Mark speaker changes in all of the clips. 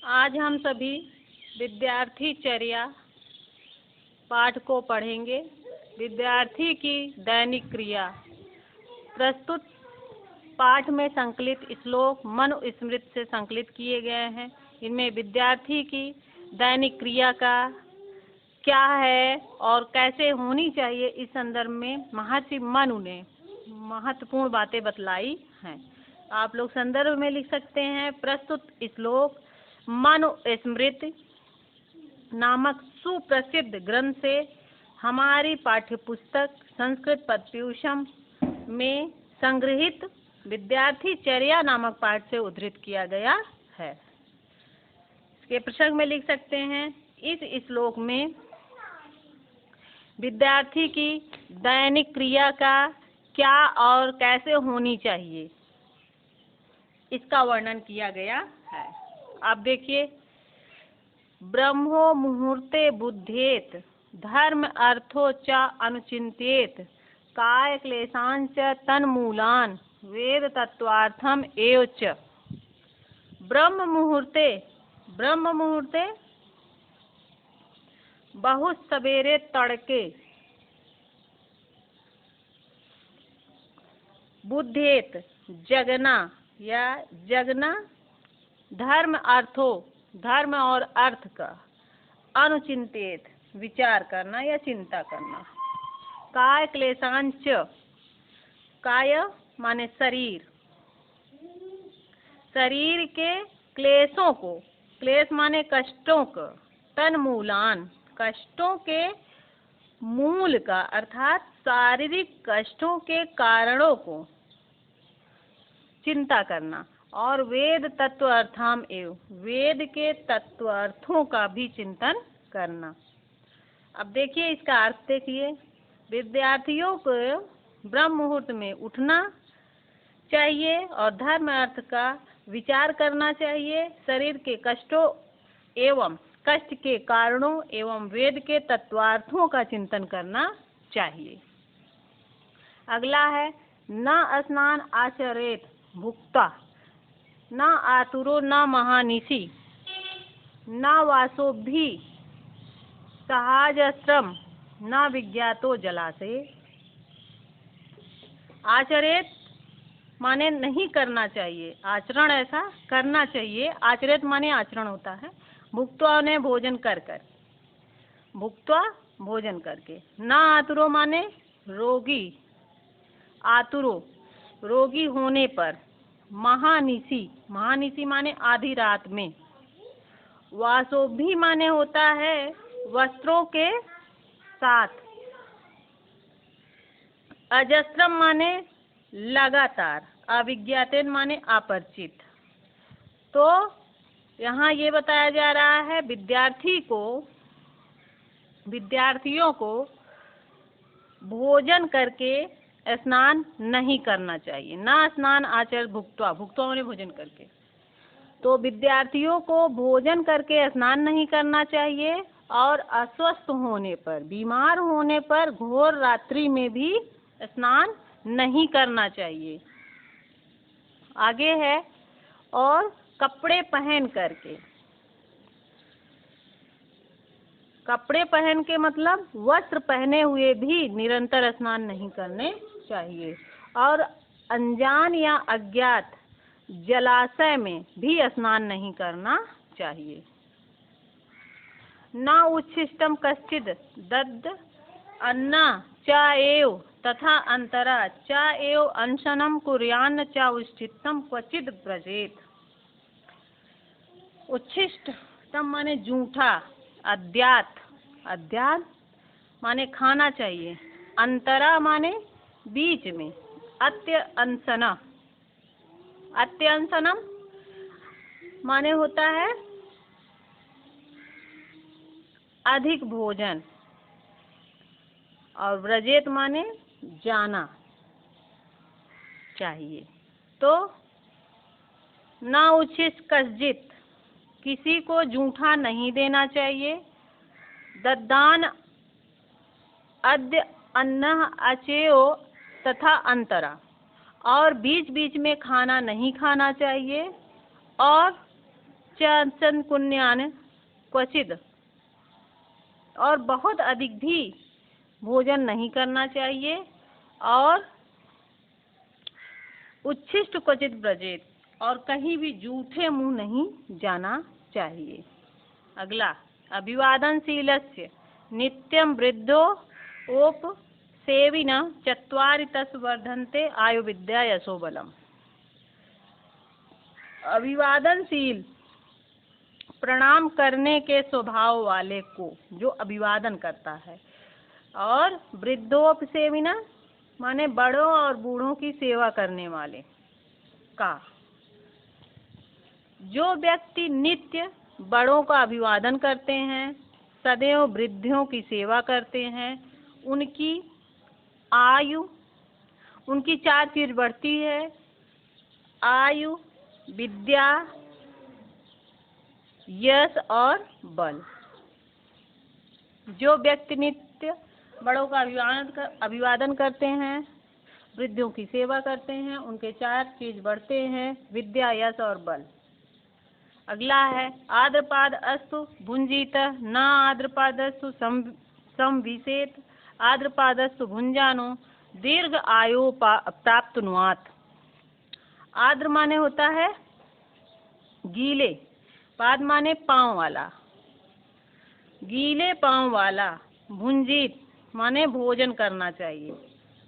Speaker 1: आज हम सभी विद्यार्थी चर्या पाठ को पढ़ेंगे। विद्यार्थी की दैनिक क्रिया। प्रस्तुत पाठ में संकलित श्लोक मनुस्मृति से संकलित किए गए हैं। इनमें विद्यार्थी की दैनिक क्रिया का क्या है और कैसे होनी चाहिए, इस संदर्भ में महर्षि मनु ने महत्वपूर्ण बातें बतलाई हैं। आप लोग संदर्भ में लिख सकते हैं। प्रस्तुत श्लोक मनुस्मृति नामक सुप्रसिद्ध ग्रंथ से हमारी पाठ्यपुस्तक संस्कृत पदव्यूषम में संग्रहित विद्यार्थी चर्या नामक पाठ से उद्धृत किया गया है। इसके प्रसंग में लिख सकते हैं। इस श्लोक में विद्यार्थी की दैनिक क्रिया का क्या और कैसे होनी चाहिए, इसका वर्णन किया गया है। आप देखिए, ब्रह्मो मुहूर्ते बुद्धेत धर्म अर्थो च अनुचिंतेत काय क्लेशांच तन्मूलान वेद तत्वार्थम एव च। ब्रह्म मुहूर्ते बहुत सवेरे तड़के बुद्धेत जगना धर्म और अर्थ का अनुचिंतित विचार करना या चिंता करना। काय क्लेशांच, काय माने शरीर के क्लेशों को, क्लेश माने कष्टों का, तन्मूलान कष्टों के मूल का अर्थात शारीरिक कष्टों के कारणों को चिंता करना, और वेद तत्वार्थम एव वेद के तत्वार्थों का भी चिंतन करना। अब देखिए, इसका अर्थ देखिए। विद्यार्थियों को ब्रह्म मुहूर्त में उठना चाहिए और धर्म अर्थ का विचार करना चाहिए। शरीर के कष्टों एवं कष्ट के कारणों एवं वेद के तत्वार्थों का चिंतन करना चाहिए। अगला है न स्नान आचरेत भुक्ता न आतुरो न महानिशि न वासो भी सहाजस्त्रम न विज्ञातो जलाशय। आचरेत माने नहीं करना चाहिए, आचरण ऐसा करना चाहिए। आचरित माने आचरण होता है। भुक्त्वा ने भोजन भोजन करके। न आतुरो माने रोगी, आतुरो रोगी होने पर। महानिशी माने आधी रात में। वासो भी माने होता है वस्त्रों के साथ। अजस्त्रम माने लगातार। अविज्ञातेन माने अपरिचित। तो यहाँ ये बताया जा रहा है विद्यार्थियों को भोजन करके स्नान नहीं करना चाहिए। ना स्नान आचर भुक्त्वा माने भोजन करके। तो विद्यार्थियों को भोजन करके स्नान नहीं करना चाहिए और अस्वस्थ होने पर, बीमार होने पर घोर रात्रि में भी स्नान नहीं करना चाहिए। आगे है, और कपड़े पहन के मतलब वस्त्र पहने हुए भी निरंतर स्नान नहीं करने चाहिए। और अनजान या अज्ञात जलाशय में भी स्नान नहीं करना चाहिए। न उच्छिष्टम कश्चिद दद्द अन्ना च एव तथा अंतरा च एव अनशनम कुर्यान्न च उच्छिष्टम क्वचिद व्रजेत। उच्छिष्टम माने जूठा, अद्यात माने खाना चाहिए। अंतरा माने बीच में। अत्यंसनम माने होता है अधिक भोजन। और व्रजेत माने जाना चाहिए। तो ना उच्छिष्ट कश्चित किसी को जूठा नहीं देना चाहिए। दद्दान अद्य अन्न अचेयो तथा अंतरा, और बीच बीच में खाना नहीं खाना चाहिए। और चंचन पुण्यान क्वचित, और बहुत अधिक भी भोजन नहीं करना चाहिए, और उच्छिष्ट क्वचित ब्रजेत, और कहीं भी जूठे मुंह नहीं जाना चाहिए। अगला, अभिवादनशीलस्य नित्यं वृद्धो ओप सेविन चत्वारि तस् वर्धन्ते आयु विद्या यशो बलम। अभिवादनशील, प्रणाम करने के स्वभाव वाले को, जो अभिवादन करता है, और वृद्धोपसेविना माने बड़ों और बूढ़ों की सेवा करने वाले का। जो व्यक्ति नित्य बड़ों का अभिवादन करते हैं, सदैव वृद्धों की सेवा करते हैं, उनकी आयु, उनकी 4 चीज बढ़ती है: आयु, विद्या, यश और बल। जो व्यक्ति नित्य बड़ों का अभिवादन करते हैं, वृद्धों की सेवा करते हैं, उनके 4 चीज बढ़ते हैं: विद्या, यश और बल। अगला है, आद्रपाद अस्तु भुंजीत न आद्रपादस्तु संविशेत, आद्रपादस्तु भुंजानो दीर्घ आयु प्राप्तनुयात्। आद्र माने होता है गीले, पाद माने पांव वाला, गीले पांव वाला, भुंजीत माने भोजन करना चाहिए,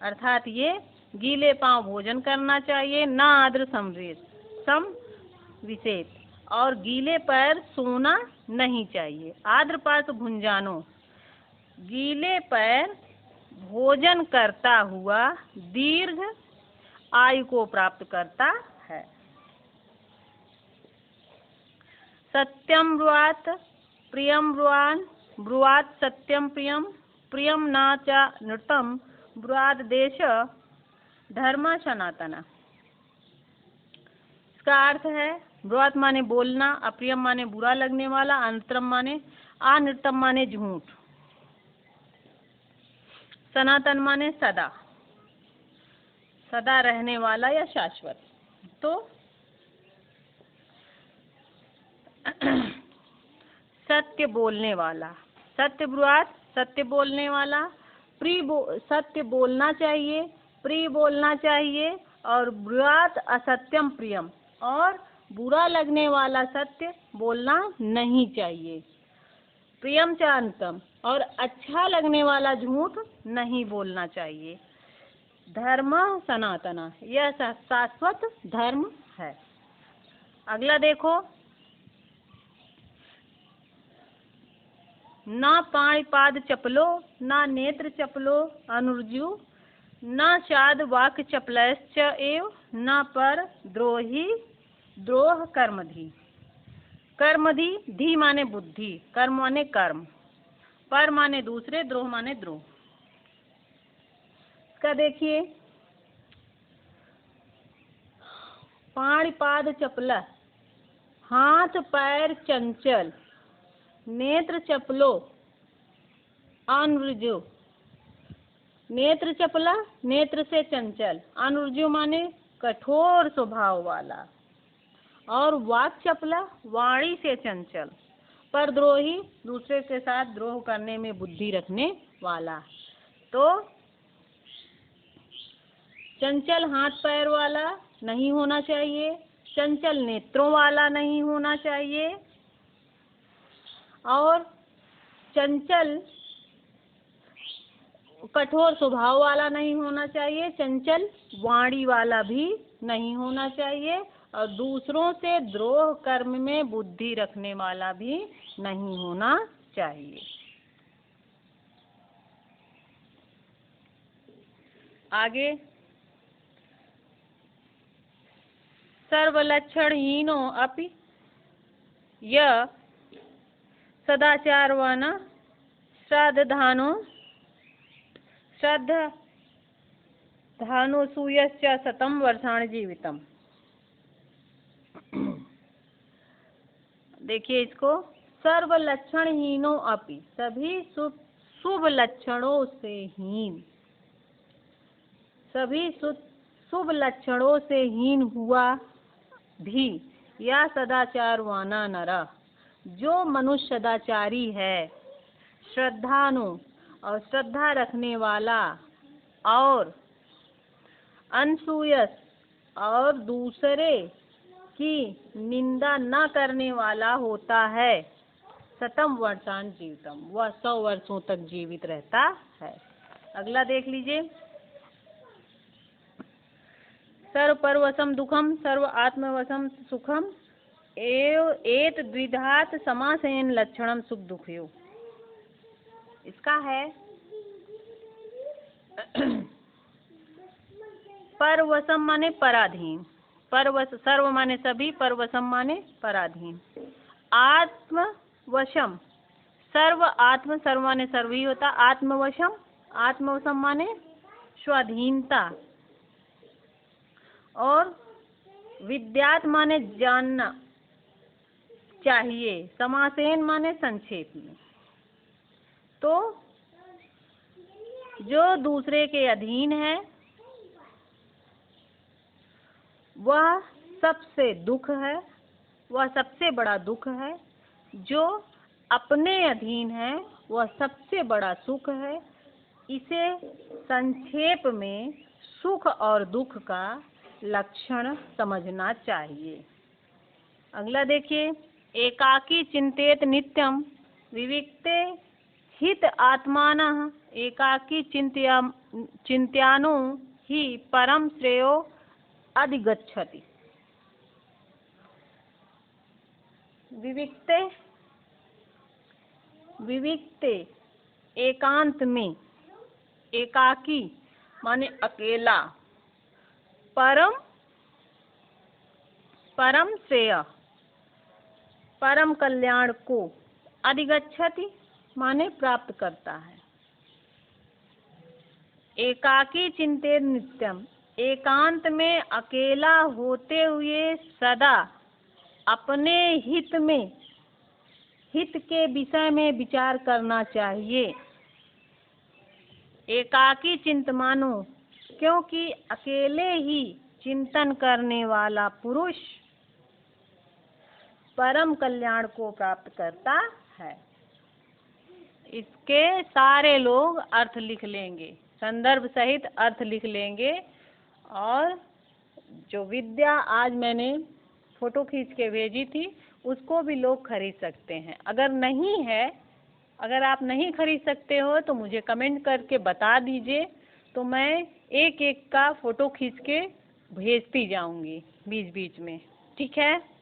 Speaker 1: अर्थात ये गीले पांव भोजन करना चाहिए। ना आद्र विशेष, और गीले पैर सोना नहीं चाहिए। आद्र पाद भुंजानो, गीले पैर भोजन करता हुआ दीर्घ आयु को प्राप्त करता है। सत्यम ब्रुवात प्रियम ब्रुवान, ब्रुवात सत्यम प्रियम, प्रियम न च नृतम, ब्रुवात देश धर्म सनातना। इसका अर्थ है, ब्रुवात माने बोलना, अप्रियम माने बुरा लगने वाला, अनृतम माने अनृतम माने झूठ, सनातन माने सदा, सदा रहने वाला या शाश्वत। तो सत्य बोलने वाला, सत्य ब्रुवात सत्य बोलने वाला, सत्य बोलना चाहिए, प्रिय बोलना चाहिए, और ब्रुवात असत्यम प्रियम, और बुरा लगने वाला सत्य बोलना नहीं चाहिए। प्रियम च अंतम, और अच्छा लगने वाला झूठ नहीं बोलना चाहिए। धर्म सनातना, यह शाश्वत धर्म है। अगला देखो, न पाणिपाद चपलो, न नेत्र चपलो अनुर्जु, न शाद वाक् चपलश्च एव, न पर द्रोही द्रोह कर्मधि। कर्मधि, धी माने बुद्धि, कर्म माने कर्म, पर माने दूसरे, द्रोह माने द्रोह। इसका देखिए, पाणिपाद चपला, हाथ पैर चंचल, नेत्र चपलो अनुर्जु, नेत्र चपला नेत्र से चंचल, अनुर्जु माने कठोर स्वभाव वाला, और वाक् चपला वाणी से चंचल, परद्रोही दूसरे के साथ द्रोह करने में बुद्धि रखने वाला। तो चंचल हाथ पैर वाला नहीं होना चाहिए, चंचल नेत्रों वाला नहीं होना चाहिए, और चंचल कठोर स्वभाव वाला नहीं होना चाहिए, चंचल वाणी वाला भी नहीं होना चाहिए, और दूसरों से द्रोह कर्म में बुद्धि रखने वाला भी नहीं होना चाहिए। आगे, सर्वलक्षणहीनो अपि यः सदाचारवान् श्राद्धधानो सूयश्च शतं वर्षाणि जीवितम्। देखिए इसको, सर्वलक्षणहीनो अपि, सभी शुभ लक्षणों से हीन, सभी शुभ लक्षणों से हीन हुआ भी या सदाचारवाना नर, जो मनुष्य सदाचारी है, श्रद्धानु और श्रद्धा रखने वाला, और अनसूयस और दूसरे की निंदा न करने वाला होता है, शतम वर्षान जीवितम, वह 100 वर्षों तक जीवित रहता है। अगला देख लीजिए। सर्व परवशम दुखम सर्व आत्मवशम सुखम एव एत द्विधात समासेन लक्षणम सुख दुखयो। इसका है परवशम माने पराधीन, परवश सर्व माने सभी, परवशम माने पराधीन। आत्मवशम सर्व, आत्म सर्व माने सर्व ही होता। आत्मवशम, आत्मवशम माने स्वाधीनता। और विद्यात माने जानना चाहिए। समासेन माने संक्षेप में। तो जो दूसरे के अधीन है वह सबसे दुख है, वह सबसे बड़ा दुख है। जो अपने अधीन है वह सबसे बड़ा सुख है। इसे संक्षेप में सुख और दुख का लक्षण समझना चाहिए। अगला देखिए। एकाकी चिंतेत नित्यम विविक्ते हित आत्मानः एकाकी चिंत्यानो ही परम श्रेयो अधिगच्छति। विविक्ते, विविक्ते एकांत में, एकाकी माने अकेला, परम, परम श्रेय परम कल्याण को, अधिगच्छति माने प्राप्त करता है। एकाकी चिंते नित्यम, एकांत में अकेला होते हुए सदा अपने हित में, हित के विषय में विचार करना चाहिए। एकाकी चिंतमानो, क्योंकि अकेले ही चिंतन करने वाला पुरुष परम कल्याण को प्राप्त करता है। इसके सारे लोग अर्थ लिख लेंगे, संदर्भ सहित अर्थ लिख लेंगे। और जो विद्या आज मैंने फोटो खींच के भेजी थी उसको भी लोग खरीद सकते हैं। अगर नहीं है, अगर आप नहीं खरीद सकते हो तो मुझे कमेंट करके बता दीजिए, तो मैं एक एक का फोटो खींच के भेजती जाऊंगी बीच बीच में। ठीक है।